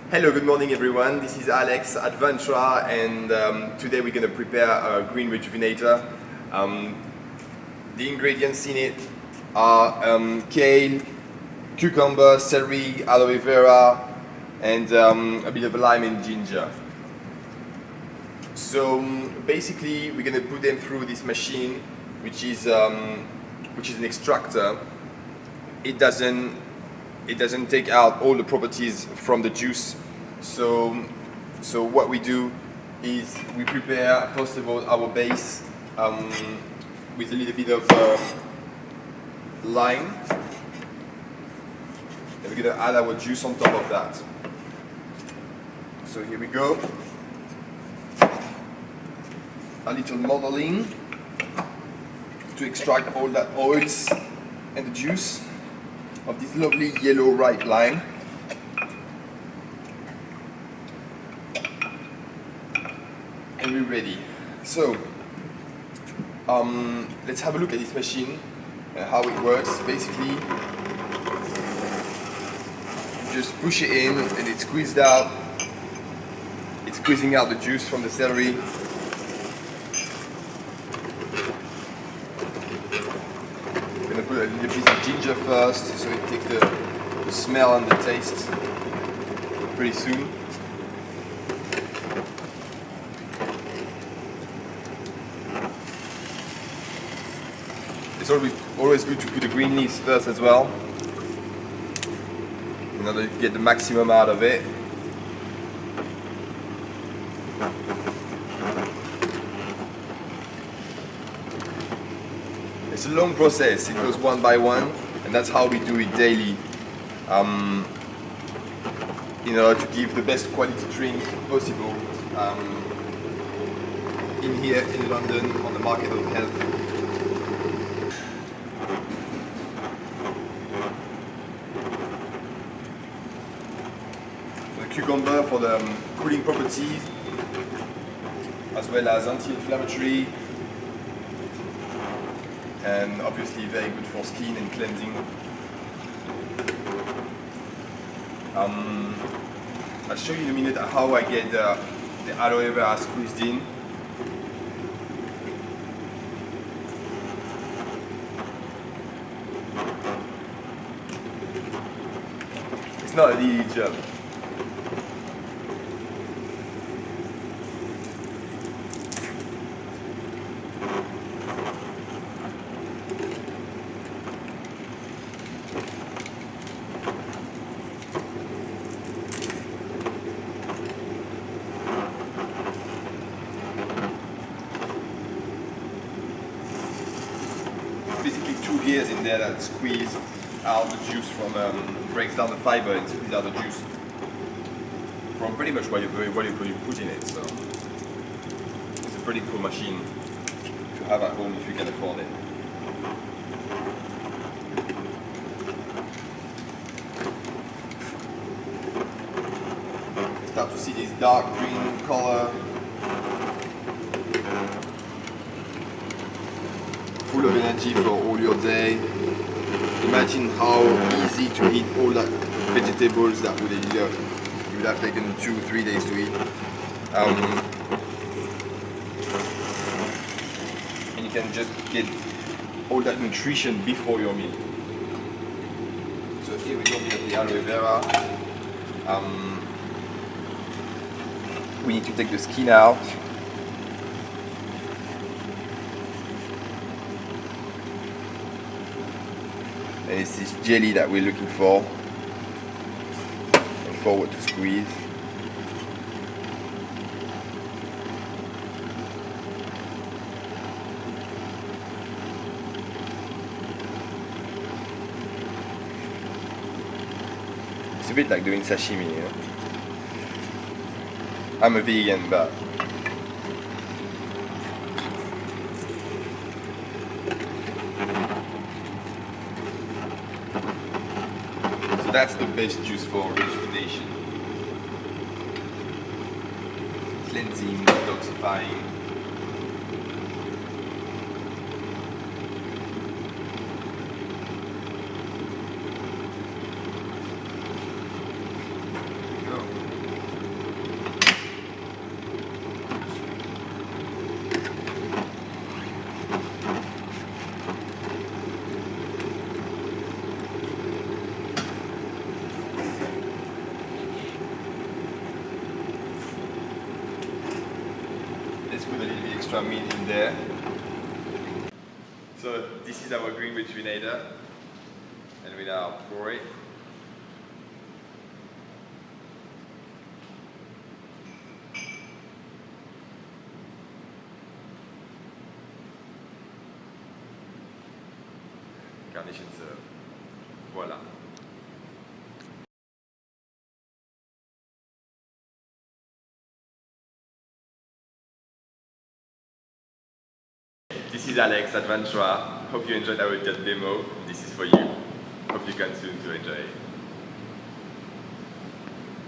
Hello, good morning everyone. This is Alex at Vantra, and today we're going to prepare a Green Rejuvenator. The ingredients in it are kale, cucumber, celery, aloe vera, and a bit of lime and ginger. So basically we're going to put them through this machine, which is an extractor. It doesn't take out all the properties from the juice. So what we do is we prepare first of all our base with a little bit of lime. And we're gonna add our juice on top of that. So here we go. A little modeling to extract all that oils and the juice of this lovely yellow ripe lime. And we're ready. So let's have a look at this machine and how it works. Basically, you just push it in and it's squeezed out. It's squeezing out the juice from the celery. I'm going to put a little bit of ginger first, so it takes the smell and the taste pretty soon. It's always good to put the green leaves first as well, in order to get the maximum out of it. It's a long process, it goes one by one, and that's how we do it daily, in order to give the best quality drink possible in here in London on the market of health. So the cucumber for the cooling properties, as well as anti-inflammatory, and obviously very good for skin and cleansing. I'll show you in a minute how I get the aloe vera squeezed in. It's not an easy job. Basically 2 gears in there that squeeze out the juice from, breaks down the fiber and squeeze out the juice from pretty much what you put in it. So it's a pretty cool machine to have at home if you can afford it. Start to see this dark green color, full of energy for all your day. Imagine how easy to eat all that vegetables that would have taken 2-3 days to eat. And you can just get all that nutrition before your meal. So here we go with the aloe vera. We need to take the skin out. And it's this jelly that we're looking for and forward to squeeze. It's a bit like doing sashimi, you know? I'm a vegan, but that's the best juice for rejuvenation. Cleansing, detoxifying. put a little bit extra meat in there. So this is our Green Rejuvenator, and we now pour it. Garnish and serve. Voila. This is Alex at Vantra. Hope you enjoyed our demo. This is for you. Hope you can soon to enjoy it.